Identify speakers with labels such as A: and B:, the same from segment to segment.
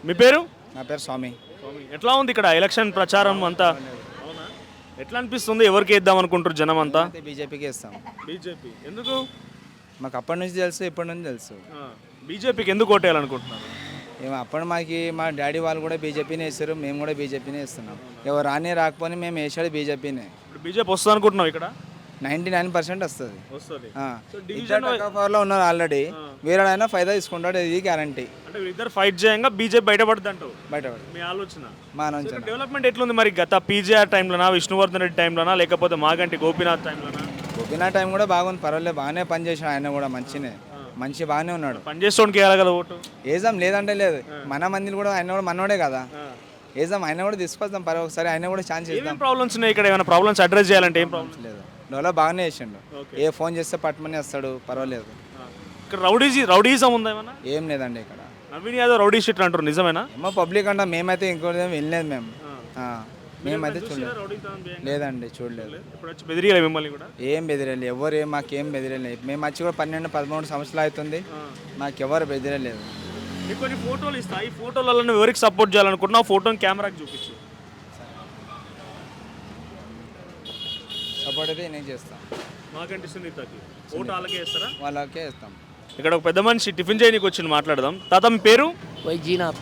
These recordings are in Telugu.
A: మీ పేరు?
B: నా పేరు స్వామి.
A: ఎట్లా ఉంది ఇక్కడ ఎలక్షన్ ప్రచారం అంతా? అవునా? ఎట్లా అనిపిస్తుంది? ఎవరికి వేద్దాం అనుకుంటారు జనం అంతా?
B: అయితే బీజేపీకి ఇస్తాం.
A: బీజేపీ ఎందుకు?
B: మాకు అప్పటి నుంచి తెలుసు, ఇప్పటి నుంచి తెలుసు.
A: బీజేపీకి ఎందుకు ఓటేయాలనుకుంటున్నారు?
B: ఏమో అప్పుడు మా డాడీ వాళ్ళు కూడా బీజేపీనే వేస్తారు, మేము కూడా బీజేపీనే ఇస్తున్నాం. ఎవరు రాకపోతే మేము వేసాడు బీజేపీనే.
A: ఇప్పుడు బీజేపీ వస్తుంది అనుకుంటున్నాం ఇక్కడ?
B: 99% వస్తుంది.
A: వస్తుంది.
B: ఇద్దరు పవర్లో ఉన్నారు ఆల్రెడీ. వేరేడైనా ఫైదా తీసుకుంటాడు, ఇది గ్యారంటీ.
A: అంటే ఇద్దరు ఫైట్ చేయంగా బీజేపీ బయటపడుతుంది అంటావు?
B: బయటపడి
A: మీ ఆలోచన?
B: మా నుంచి
A: డెవలప్మెంట్ ఎట్లుంది మరి గత పీజేఆర్ టైంలోనా, విష్ణువర్ధన్ రెడ్డి టైంలోనా, లేకపోతే మాగంటి గోపీనాథ్ టైంలోనా?
B: గోపీనాథ్ టైం కూడా బాగుంది, పర్వాలేదు, బాగానే పనిచేసాడు. ఆయన కూడా మంచి బాగానే ఉన్నాడు.
A: పనిచేసుకోవడానికి వేయాలి కదా ఓటు?
B: ఏజాం లేదంటే లేదు, మన మందిని కూడా ఆయన కూడా మనోడే కదా. ఏజాం ఆయన కూడా తీసుకొద్దాం, ఒకసారి ఆయన కూడా ఛాన్స్ ఇద్దాం.
A: ప్రాబ్లమ్స్ ఉన్నాయి ఇక్కడ? ఏమైనా ప్రాబ్లమ్స్ అడ్రస్ చేయాలంటే ఏం ప్రాబ్లమ్స్
B: లేదు, డెవలప్ బాగానే చేసిండు. ఏ ఫోన్ చేస్తే పట్టుమని వస్తాడు, పర్వాలేదు.
A: ఇక్కడ రౌడీజం ఉందా ఏమన్నా?
B: ఏం లేదండి ఇక్కడ.
A: నవీన్ యాదవ్ రౌడీ షీట్ అంటారు, నిజమేనా?
B: ఏమో పబ్లిక్ అంట, మేమైతే ఇంకోటి వెళ్ళలేదు. మేమైతే చూడలేదు. లేదండి, చూడలేదు.
A: ఇప్పుడు వచ్చి బెదిరియలే మిమ్మల్ని కూడా?
B: ఏం బెదిరేలేదు, ఎవరు మాకేం బెదిరేలేదు. మేము వచ్చి కూడా 12-13 సంవత్సరాలు అవుతుంది, మాకెవరు బెదిరలేదు.
A: నీకు కొన్ని ఫోటోలు ఇస్తా, ఈ ఫోటోలలో నువ్వు ఎవరికి సపోర్ట్ చేయాలనుకుంటున్నా ఫోటోని కెమెరాకి చూపించు.
B: సపోర్ట్ అయితే నేను చేస్తాను.
A: మాకంటే సునీతకి ఓటు వాళ్ళకే వేస్తారా?
B: వాళ్ళకే ఇస్తాం.
A: ఇక్కడ ఒక పెద్ద మనిషి టిఫిన్ చేయడానికి వచ్చింది, మాట్లాడదాం. తాత మీ పేరు?
C: వైజీనాథ్.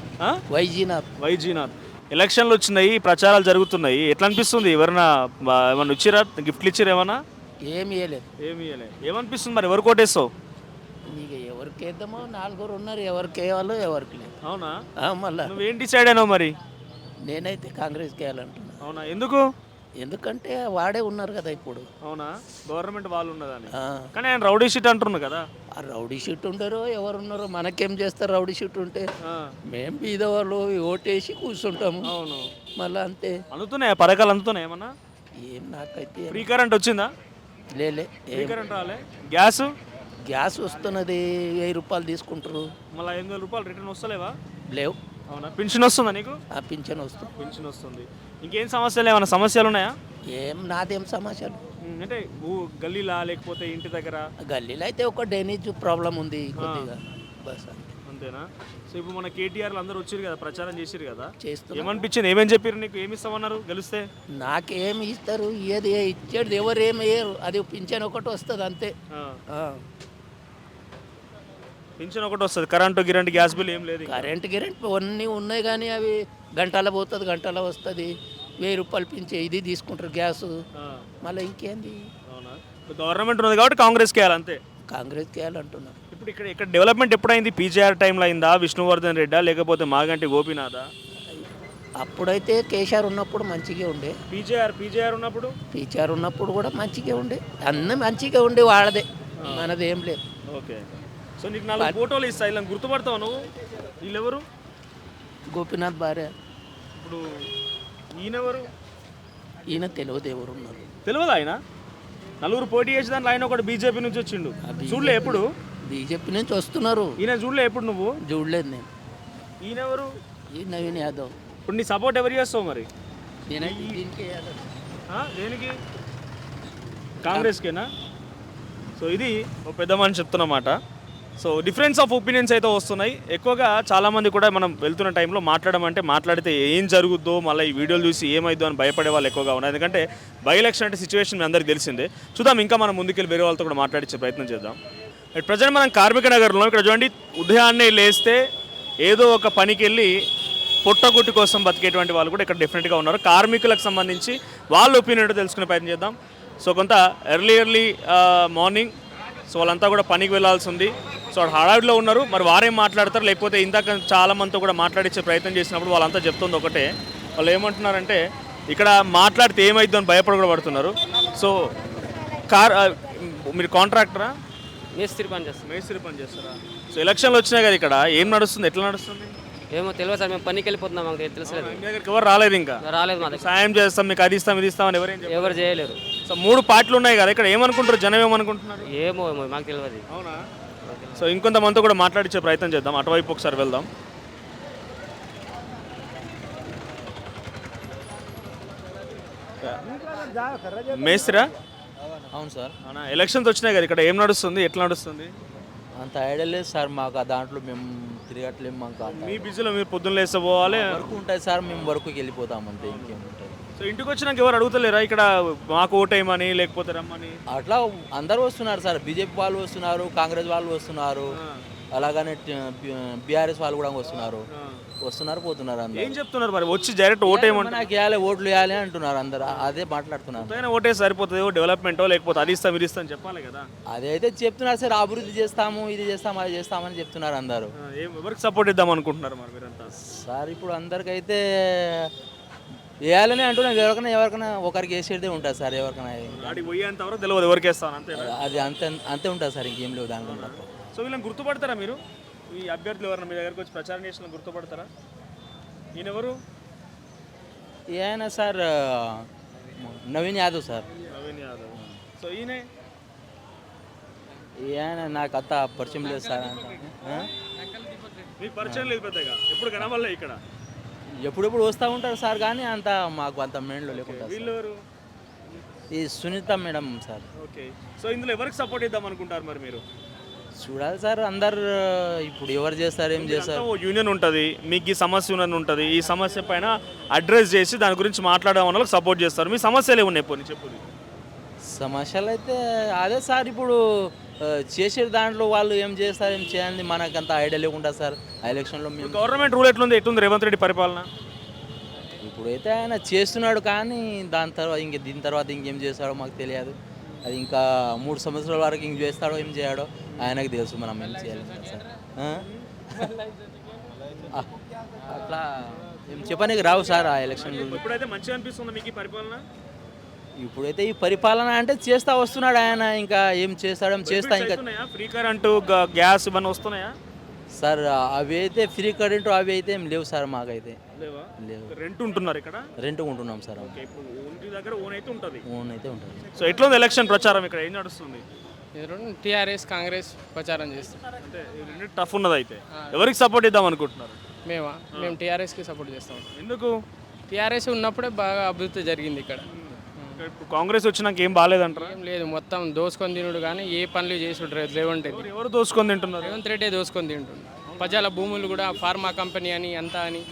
A: వైజీనాథ్. ఎలక్షన్లు వచ్చినాయి, ప్రచారాలు జరుగుతున్నాయి, ఎట్లా అనిపిస్తుంది? ఎవరైనా ఏమన్నా ఇచ్చిరా, గిఫ్ట్లు ఇచ్చిరా ఏమన్నా?
C: ఏమి ఇవ్వలేదు.
A: ఏమనిపిస్తుంది మరి? ఎవరు కోటేస్తావు?
C: నీకు ఎవరికి వేద్దామో 4 ఉన్నారు, ఎవరికి వేయాలో ఎవరికి లేదు.
A: అవునా?
C: మళ్ళా
A: నువ్వేం డిసైడ్ అయినావు మరి?
C: నేనైతే కాంగ్రెస్కి వేయాలంటున్నా.
A: అవునా? ఎందుకు?
C: ఎందుకంటే వాడే ఉన్నారు కదా ఇప్పుడు.
A: అవునా? గవర్నమెంట్ వాళ్ళు ఉన్నదని. కానీ ఆయన రౌడీ షీట్ అంటున్నారు కదా.
C: ఆ రౌడీ షీట్ ఉండరో ఎవరున్నారో మనకేం చేస్తారు? రౌడీ షీట్ ఉంటే మేము బీదవాళ్ళు ఓటేసి కూర్చుంటాము.
A: అవును,
C: మళ్ళీ అంతే.
A: అందుతున్నాయా పథకాలు? అందుతున్నాయి ఏమన్నా?
C: ఏం నాకైతే
A: ఫ్రీ కరెంట్ వచ్చిందా?
C: లేలే.
A: ఫ్రీ కరెంట్ రాలే. గ్యాస్
C: వస్తున్నది, 1000 రూపాయలు తీసుకుంటారు,
A: మళ్ళీ 500 రూపాయలు రిటర్న్ వస్తలేవా?
C: లేవు.
A: అవునా? పింఛన్ వస్తుందా నీకు?
C: ఆ పింఛన్ వస్తుంది.
A: పింఛన్ వస్తుంది. ఇంకేం సమస్యలు, ఏమైనా సమస్యలు ఉన్నాయా?
C: నాదేం సమస్యలు
A: అంటే గల్లీలా లేకపోతే ఇంటి దగ్గర?
C: గల్లీలో అయితే ఒక డ్రైనేజ్ ప్రాబ్లం ఉంది కొద్దిగా, బస్
A: అంతేనా? సో ఇప్పుడు మన కేటీఆర్ అందరూ వచ్చారు కదా, ప్రచారం చేసిరు కదా,
C: చేస్తున్నారు.
A: ఏమనిపించింది? ఏమేమి చెప్పారు నీకు? ఏమి ఇస్తామన్నారు గెలిస్తే?
C: నాకేమి ఇస్తారు? ఏది ఇచ్చేది ఎవరు ఏమి వేయరు, అది పింఛన్ ఒకటి వస్తుంది అంతే.
A: పింఛన్ ఒకటి వస్తుంది, కరెంటు గిరెంట్ గ్యాస్ బిల్ ఏం లేదు?
C: కరెంట్ అన్నీ ఉన్నాయి కానీ అవి గంటలో పోతుంది, గంటలో వస్తుంది. 1000 రూపాయలు పింఛే ఇది తీసుకుంటారు గ్యాస్, మళ్ళీ ఇంకేంది?
A: అవునా? గవర్నమెంట్ ఉన్నది కాబట్టి కాంగ్రెస్కి వేయాలి అంతే.
C: కాంగ్రెస్కి వేయాలంటున్నారు.
A: ఇప్పుడు ఇక్కడ డెవలప్మెంట్ ఎప్పుడైంది? పీజేఆర్ టైంలో అయిందా, విష్ణువర్ధన్ రెడ్డా, లేకపోతే మాగంటి గోపీనాథా?
C: అప్పుడైతే కేసీఆర్ ఉన్నప్పుడు మంచిగా ఉండే.
A: పీజేఆర్
C: ఉన్నప్పుడు కూడా మంచిగా ఉండే, అన్నీ మంచిగా ఉండే, వాళ్ళదే, మనది ఏం లేదు.
A: ఓకే. సో నీకు 4 ఫోటోలు ఇస్తా, ఇలా గుర్తుపడతావు నువ్వు? వీళ్ళెవరు?
C: గోపీనాథ్ భార్య.
A: ఇప్పుడు ఈయనెవరు?
C: ఈయన తెలియదు ఎవరు ఉన్నారు.
A: తెలియదు. ఆయన 4 పోటీ చేసి దాంట్లో ఆయన ఒకటి బీజేపీ నుంచి వచ్చిండు. చూడలే ఎప్పుడు?
C: బీజేపీ నుంచి వస్తున్నారు.
A: ఈయన చూడలే ఎప్పుడు నువ్వు?
C: చూడలేదు నేను.
A: ఈయనెవరు?
C: ఈ నవీన్ యాదవ్.
A: ఇప్పుడు నీ సపోర్ట్ ఎవరు చేస్తావు మరి?
C: నేనైతే దీనికి
A: దేనికి? కాంగ్రెస్కేనా? సో ఇది ఒక పెద్ద మనిషి చెప్తున్నమాట. సో డిఫరెన్స్ ఆఫ్ ఒపీనియన్స్ అయితే వస్తున్నాయి. ఎక్కువగా చాలామంది కూడా మనం వెళ్తున్న టైంలో మాట్లాడితే ఏం జరుగుద్దో, మళ్ళీ ఈ వీడియోలు చూసి ఏమైద్దో అని భయపడే వాళ్ళు ఎక్కువగా ఉన్నారు. ఎందుకంటే బై ఎలక్షన్ అంటే సిచ్యువేషన్ మీ అందరికీ తెలిసిందే. చూద్దాం, ఇంకా మనం ముందుకెళ్ళి వేరే వాళ్ళతో కూడా మాట్లాడించే ప్రయత్నం చేద్దాం. ప్రజెంట్ మనం కార్మిక నగర్లో ఇక్కడ చూడండి, ఉదయాన్నే లేస్తే ఏదో ఒక పనికి వెళ్ళి పొట్టగుట్టి కోసం బతికేటువంటి వాళ్ళు కూడా ఇక్కడ డెఫినెట్గా ఉన్నారు. కార్మికులకు సంబంధించి వాళ్ళ ఒపీనియన్ తెలుసుకునే ప్రయత్నం చేద్దాం. సో కొంత ఎర్లీ మార్నింగ్, సో వాళ్ళంతా కూడా పనికి వెళ్ళాల్సి ఉంది. సో హడావిడిలో ఉన్నారు. మరి వారేం మాట్లాడతారు, లేకపోతే ఇందాక చాలా మందితో కూడా మాట్లాడించే ప్రయత్నం చేసినప్పుడు వాళ్ళంతా చెప్తుంది ఒకటే. వాళ్ళు ఏమంటున్నారంటే ఇక్కడ మాట్లాడితే ఏమైద్దో అని భయపడి కూడా పడుతున్నారు. సో మీరు కాంట్రాక్టరా?
D: మేస్త్రి పని
A: చేస్తారా? సో ఎలక్షన్లు వచ్చినాయి కదా, ఇక్కడ ఏం నడుస్తుంది, ఎట్లా నడుస్తుంది?
D: ఏమో తెలియదు సార్, మేము పనికి వెళ్ళిపోతున్నాం, మాకు తెలుసలేదు.
A: మీ దగ్గరికి ఎవరు రాలేదు? ఇంకా
D: రాలేదు. మా దగ్గర
A: సాయం చేస్తాం, మీకు అది ఇస్తాం, ఇది ఇస్తామని
D: ఎవరు చేయలేరు.
A: సో 3 పార్టీలు ఉన్నాయి కదా, ఇక్కడ ఏమనుకుంటారు జనం? ఏమనుకుంటున్నారు?
D: ఏమో మాకు తెలియదు.
A: అవునా? సో ఇంకొంతమందితో కూడా మాట్లాడించే ప్రయత్నం చేద్దాం. అటువైపు ఒకసారి వెళ్దాం. మేస్త్రా?
E: అవును సార్.
A: అవునా? ఎలక్షన్స్ వచ్చినాయి కదా, ఇక్కడ ఏం నడుస్తుంది, ఎట్లా నడుస్తుంది?
E: అంత ఐడియా లేదు సార్ మాకు. దాంట్లో మేము తిరగట్లేము మాకు అంత
A: మీ బిజీలో మీరు పొద్దున్న లేస్తే పోవాలి.
E: వర్క్ ఉంటుంది సార్, మేము వర్క్కి వెళ్ళిపోతాం అంతే, ఇంకేముంటుంది.
A: సో ఇంటికి వచ్చినాక ఎవరు అడుగుతలేరా ఇక్కడ మాకు ఓటేయమని లేకపోతే రమ్మని?
E: అట్లా అందరూ వస్తున్నారు సార్, బీజేపీ వాళ్ళు వస్తున్నారు, కాంగ్రెస్ వాళ్ళు వస్తున్నారు, అలాగనే బీఆర్ఎస్ వాళ్ళు కూడా వస్తున్నారు పోతున్నారు అందరూ.
A: ఏం చెప్తున్నారు మరి వచ్చి డైరెక్ట్ ఓటేయమని?
E: నాకు వేయాలి, ఓట్లు వేయాలి అంటున్నారు అందరు, అదే మాట్లాడుతున్నారు.
A: ఓటే సరిపోతుంది, డెవలప్మెంటో లేకపోతే అది ఇస్తాం ఇది ఇస్తాం చెప్పాలి కదా.
E: అదైతే చెప్తున్నారు సార్, అభివృద్ధి చేస్తాము, ఇది చేస్తాము, అది చేస్తామని చెప్తున్నారు అందరూ.
A: ఎవరికి సపోర్ట్ ఇద్దాం అనుకుంటున్నారు మరి మీరంతా?
E: సార్ ఇప్పుడు అందరికైతే వేయాలని అంటున్నారు, ఎవరికైనా ఒకరికి వేసేదే ఉంటుంది సార్, ఎవరికైనా
A: ఆడికి పోయేంత వరకు తెలియదు ఎవరికి వేస్తాను అంతే.
E: అది అంతే అంతే ఉంటుంది సార్, ఇంకేం లేవు దాంట్లో తప్ప.
A: సో వీళ్ళని గుర్తుపడతారా మీరు? ఈ అభ్యర్థులు ఎవరైనా మీ దగ్గరకు వచ్చి ప్రచారం చేసిన గుర్తుపడతారా? ఈయన ఎవరు?
E: ఈయన sir Naveen Yadav sir.
A: Naveen Yadav. So
E: ఈయన నాకు అంత పరిచయం లేదు సార్.
A: మీకు పరిచయం లేదు పెద్దగా, ఎప్పుడు కనబడలే ఇక్కడ?
E: ఎప్పుడెప్పుడు వస్తూ ఉంటారు సార్, కానీ అంత మాకు అంత మైండ్లో లేకుండా.
A: వీళ్ళు ఎవరు?
E: ఈ Sunitha madam sir.
A: Okay. So ఇందులో ఎవరికి సపోర్ట్ ఇద్దాం అనుకుంటారు మరి మీరు?
E: చూడాలి సార్, అందరు ఇప్పుడు ఎవరు చేస్తారు, ఏం చేస్తారు.
A: యూనియన్ ఉంటుంది, మీకు ఈ సమస్య యూనియన్ ఉంటుంది, ఈ సమస్య పైన అడ్రస్ చేసి దాని గురించి మాట్లాడడం వాళ్ళకి సపోర్ట్ చేస్తారు. మీ సమస్యలు ఏమున్నాయి పోనీ చెప్పు.
E: సమస్యలు అయితే అదే సార్, ఇప్పుడు చేసే దాంట్లో వాళ్ళు ఏం చేస్తారు, ఏం చేయండి మనకంత ఐడియా లేకుండా సార్. ఆ ఎలక్షన్లో మేము
A: గవర్నమెంట్ రూల్ ఎట్లుంది రేవంత్ రెడ్డి పరిపాలన?
E: ఇప్పుడైతే ఆయన చేస్తున్నాడు, కానీ దీని తర్వాత ఇంకేం చేస్తాడో మాకు తెలియదు. అది ఇంకా 3 సంవత్సరాల వరకు ఇంక చేస్తాడో ఏం చేయడో ఆయనకు తెలుసు, మనం ఏం చేయాలి సార్. అట్లా ఏం చెప్పడానికి రావు సార్ ఆ ఎలక్షన్.
A: ఇప్పుడైతే మంచిగా అనిపిస్తుంది మీకు ఈ పరిపాలన?
E: ఇప్పుడైతే ఈ పరిపాలన అంటే చేస్తా వస్తున్నాడు ఆయన, ఇంకా ఏం చేస్తాడో చేస్తా. ఇంకా
A: ఫ్రీ కరెంటు గ్యాస్ ఇవన్నీ వస్తున్నాయా
E: సార్? అవి అయితే ఫ్రీ కరెంటు అవి అయితే ఏం లేవు సార్, మాకైతే లేవు.
A: రెంట్ ఉంటున్నారు ఇక్కడ?
E: రెంట్ ఉంటున్నాం సార్.
A: దగ్గర ఓన్ అయితే ఉంటుంది.
E: ఓన్ అయితే ఉంటుంది.
A: సో ఎట్లా ఉంది ఎలక్షన్ ప్రచారం ఇక్కడ, ఏం నడుస్తుంది?
F: టీఆర్ఎస్ కాంగ్రెస్ ప్రచారం చేస్తాం.
A: అంటే టఫ్ ఉన్నది. అయితే ఎవరికి సపోర్ట్ ఇద్దాం అనుకుంటున్నారు?
F: మేము టీఆర్ఎస్కి సపోర్ట్ చేస్తాం.
A: ఎందుకు?
F: టీఆర్ఎస్ ఉన్నప్పుడే బాగా అభివృద్ధి జరిగింది ఇక్కడ.
A: ఇప్పుడు కాంగ్రెస్ వచ్చినాక ఏం బాగాలేదంటారా?
F: ఏం లేదు, మొత్తం దోసుకొని తినుడు కానీ ఏ పనులు చేసుడు రేవంత్ రెడ్డి.
A: ఎవరు దోసుకొని తింటున్నారు?
F: రేవంత్ రెడ్డి దోసుకొని తింటుండు. ప్రజల భూములు కూడా ఫార్మా కంపెనీ అని అంతా అని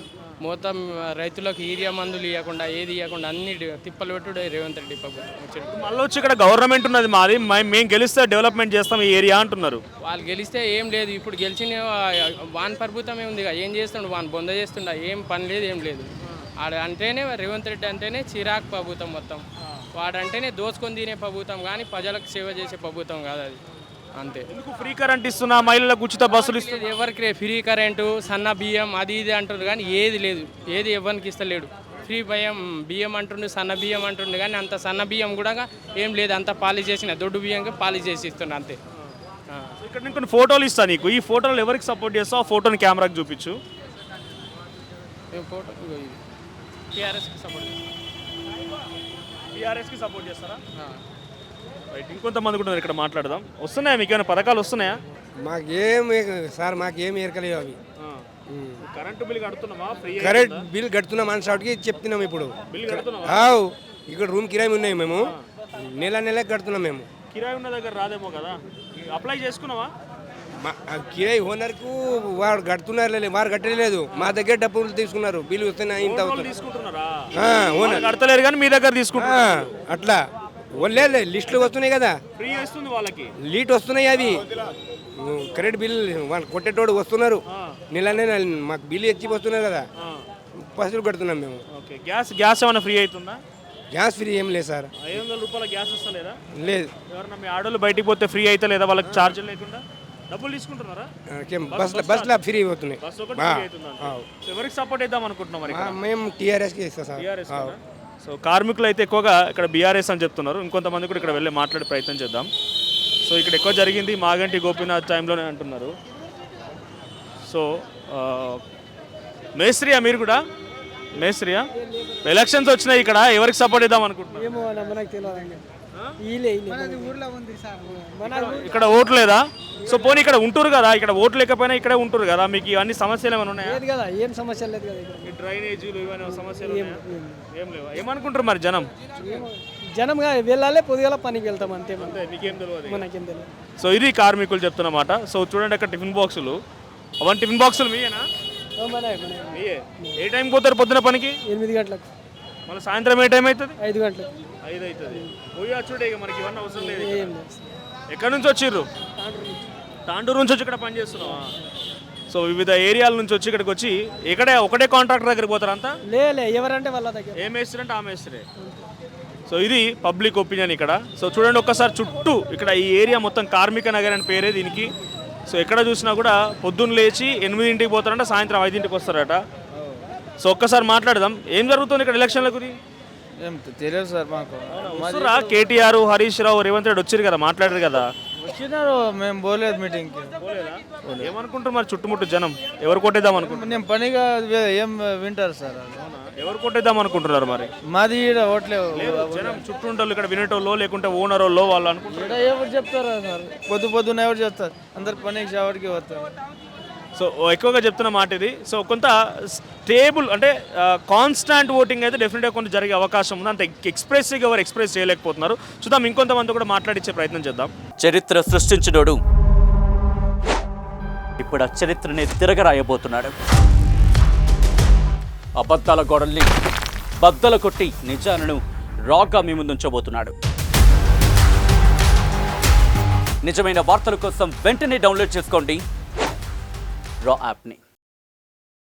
F: మొత్తం రైతులకు యూరియా మందులు ఇవ్వకుండా ఏది ఇవ్వకుండా అన్ని తిప్పలు పెట్టుడు రేవంత్ రెడ్డి ప్రభుత్వం.
A: మళ్ళీ వచ్చి ఇక్కడ గవర్నమెంట్ ఉన్నది మాది, మేము గెలిస్తే డెవలప్మెంట్ చేస్తాం ఈ ఏరియా అంటున్నారు.
F: వాళ్ళు గెలిస్తే ఏం లేదు, ఇప్పుడు గెలిచిన వాన్ ప్రభుత్వమే ఉంది, ఏం చేస్తుండు, వాన్ బొంద చేస్తుండ, ఏం పని లేదు, ఏం లేదు. ఆడ అంటేనే రేవంత్ రెడ్డి అంటేనే చిరాకు ప్రభుత్వం మొత్తం. వాడంటేనే దోచుకొని తినే ప్రభుత్వం, కానీ ప్రజలకు సేవ చేసే ప్రభుత్వం కాదు అది, అంతే.
A: ఫ్రీ కరెంట్ ఇస్తున్నా, మహిళలకు ఉచిత బస్సులు ఇస్తున్నా,
F: ఎవరికి ఫ్రీ కరెంటు, సన్న బియ్యం అది ఇది అంటుండ్రు, కానీ ఏది లేదు, ఏది ఎవరికి ఇస్తలేడు. ఫ్రీ బియ్యం అంటుండు, సన్న బియ్యం అంటుండు, కానీ అంత సన్న బియ్యం కూడా ఏం లేదు, అంత పాలిష్ చేసిన దొడ్డు బియ్యంగా పాలిష్ చేసి ఇస్తుండే అంతే.
A: ఇక్కడ నేను కొన్ని ఫోటోలు ఇస్తాను నీకు, ఈ ఫోటోలు ఎవరికి సపోర్ట్ చేస్తావు ఆ ఫోటోని కెమెరాకి చూపించు.
F: ఫోటో టీఆర్ఎస్కి సపోర్ట్ చేస్తాం.
A: టీఆర్ఎస్కి సపోర్ట్ చేస్తారా? రైట్, ఇంకొంతమంది కూడా ఇక్కడ మాట్లాడదాం. వస్తున్నాయా మీకు ఏమైనా పథకాలు వస్తున్నాయా?
G: మాకేమి సార్, మాకేమి ఎరకలేవు అవి.
A: కరెంటు బిల్ కడుతున్నావా?
G: కరెంట్ బిల్ కడుతున్నాం మన షాట్కి చెప్తున్నాం. ఇప్పుడు
A: బిల్ కడుతున్నావా?
G: ఇక్కడ రూమ్ కిరాయి ఉన్నాయి, మేము నెల కడుతున్నాం. మేము
A: కిరాయి ఉన్న దగ్గర రాదేమో కదా, అప్లై చేసుకున్నావా?
G: కిరాయి ఓనర్కు వాడు కడుతున్నారు, వారు కట్టలేదు, మా దగ్గర డబ్బులు తీసుకున్నారు. బిల్లు వస్తున్నాయి ఇంత
A: ఓనర్ కడతలేరు కానీ మీ దగ్గర తీసుకుంటున్నారు.
G: అట్లా లేదు, లిస్టులు వస్తున్నాయి కదా,
A: ఫ్రీ వస్తుంది వాళ్ళకి,
G: లీట్ వస్తున్నాయి. అవి కరెంట్ బిల్ వాళ్ళు కొట్టేటోడు వస్తున్నారు, నెల మాకు బిల్లు ఎచ్చి వస్తున్నారు కదా, పైసలు కడుతున్నాం మేము.
A: ఓకే, గ్యాస్ ఏమైనా ఫ్రీ అవుతుందా?
G: గ్యాస్ ఫ్రీ ఏం లేదు సార్.
A: 500 రూపాయల గ్యాస్ వస్తలేదా?
G: లేదు.
A: ఎవరన్నా మీ ఆడోళ్ళు బయటికి పోతే ఫ్రీ అయితే లేదా? వాళ్ళకి ఛార్జ్ లేకుండా డబ్బులు తీసుకుంటున్నారా?
G: బస్లో ఫ్రీ అవుతున్నాయి.
A: బస్ ఒకటి ఫ్రీ అవుతుందా? ఎవరికి సపోర్ట్ ఇద్దాం అనుకుంటున్నాం మరి?
G: మేము టీఆర్ఎస్కి ఇస్తాం సార్.
A: టీఆర్ఎస్. సో కార్మికులు అయితే ఎక్కువగా ఇక్కడ బీఆర్ఎస్ అని చెప్తున్నారు. ఇంకొంతమంది కూడా ఇక్కడ వెళ్ళి మాట్లాడే ప్రయత్నం చేద్దాం. సో ఇక్కడ ఎక్కువ జరిగింది మాగంటి గోపీనాథ్ టైంలోనే అంటున్నారు. సో మేస్త్రియా మీరు కూడా? మేస్త్రియా, ఎలక్షన్స్ వచ్చినాయి ఇక్కడ, ఎవరికి సపోర్ట్ ఇద్దాం అనుకుంటున్నారు? ఇక్కడ ఓట్లు లేదా? సో పోనీ ఇక్కడ ఉంటురు కదా, ఇక్కడ ఓట్లు లేకపోయినా ఇక్కడే ఉంటురు కదా, మీకు ఇవన్నీ సమస్యలు ఏమైనా ఉన్నాయా?
H: కదా, ఏం సమస్యలు లేదు కదా.
A: ఈ డ్రైనేజీలు ఇవన్నీ సమస్యలు ఏం లేవా? ఏమనుకుంటారు మరి జనం?
H: జనంగా వెళ్ళాలి, పొద్దుగల పనికి వెళ్తాం అంతే,
A: మీకేం తెలియదు,
H: మనకేం తెలియదు.
A: సో ఇది కార్మికులు చెప్తున్నమాట. సో చూడండి అక్కడ టిఫిన్ బాక్సులు అవన్నీ టిఫిన్ బాక్సులు మీయేనా? మీయే. ఏ టైం పోతారు పొద్దున పనికి?
H: 8 గంటలకు,
A: మళ్ళీ సాయంత్రం ఏ టైం అవుతుంది?
H: 5 గంటలకు.
A: 5 అవుతుంది. పోయి వచ్చుడే ఇక మనకి ఇవన్నీ అవసరం లేదు.
H: ఏం లేదు.
A: ఎక్కడి నుంచి వచ్చిర్రు? తాండూరు నుంచి వచ్చి ఇక్కడ పని చేస్తున్నావా? సో వివిధ ఏరియాల నుంచి వచ్చి ఇక్కడికి వచ్చి ఇక్కడే ఒకటే కాంట్రాక్టర్ దగ్గరికి పోతారు అంతా?
H: లే ఎవరంటే వాళ్ళ దగ్గర.
A: ఏ మేస్త్రి అంటే ఆ మేస్త్రే. సో ఇది పబ్లిక్ ఒపీనియన్ ఇక్కడ. సో చూడండి ఒక్కసారి చుట్టూ ఇక్కడ ఈ ఏరియా మొత్తం కార్మిక నగర్ అని పేరే దీనికి. సో ఎక్కడ చూసినా కూడా పొద్దున్న లేచి 8ంటికి పోతారంట, సాయంత్రం 5ంటికి వస్తారట. సో ఒక్కసారి మాట్లాడదాం ఏం జరుగుతుంది ఇక్కడ ఎలక్షన్ల గురించి.
B: ఏం తెలియదు సార్ మాకు.
A: వస్తురా కేటీఆర్, హరీష్ రావు, రేవంత్ రెడ్డి వచ్చారు కదా, మాట్లాడారు కదా.
B: వచ్చినారు, మేము పోలేదు మీటింగ్కి.
A: ఏమనుకుంటారు మరి చుట్టుముట్టు జనం? ఎవరు కొట్టేద్దాం అనుకుంటున్నారు?
B: నేను పనిగా ఏం వింటారు సార్.
A: ఎవరు కొట్టేద్దాం అనుకుంటున్నారు మరి?
B: మాది ఈడ ఓట్లేవు.
A: జనం చుట్టూ ఉంటారు ఇక్కడ, వినేటోళ్ళు లేకుంటే ఓనర్ వాళ్ళు వాళ్ళు అనుకుంటారు.
B: ఈడ ఎవరు చెప్తారు సార్, పొద్దున ఎవరు చెప్తారు, అందరు పనికి షవర్కి వస్తారు.
A: సో ఎక్కువగా చెప్తున్న మాట ఇది. సో కొంత స్టేబుల్ అంటే కాన్స్టాంట్ ఓటింగ్ అయితే డెఫినెట్గా కొంత జరిగే అవకాశం ఉంది. అంత ఎక్స్ప్రెసివ్గా ఎవరు ఎక్స్ప్రెస్ చేయలేకపోతున్నారు. చూద్దాం, ఇంకొంతమంది కూడా మాట్లాడించే ప్రయత్నం చేద్దాం.
I: చరిత్ర సృష్టించినోడు ఇప్పుడు ఆ చరిత్రని తిరగరాయబోతున్నాడు. అబద్ధాల గోడల్ని బద్దలు కొట్టి నిజాలను రాగా మీ ముందుంచబోతున్నాడు. నిజమైన వార్తల కోసం వెంటనే డౌన్లోడ్ చేసుకోండి రా యాప్ని.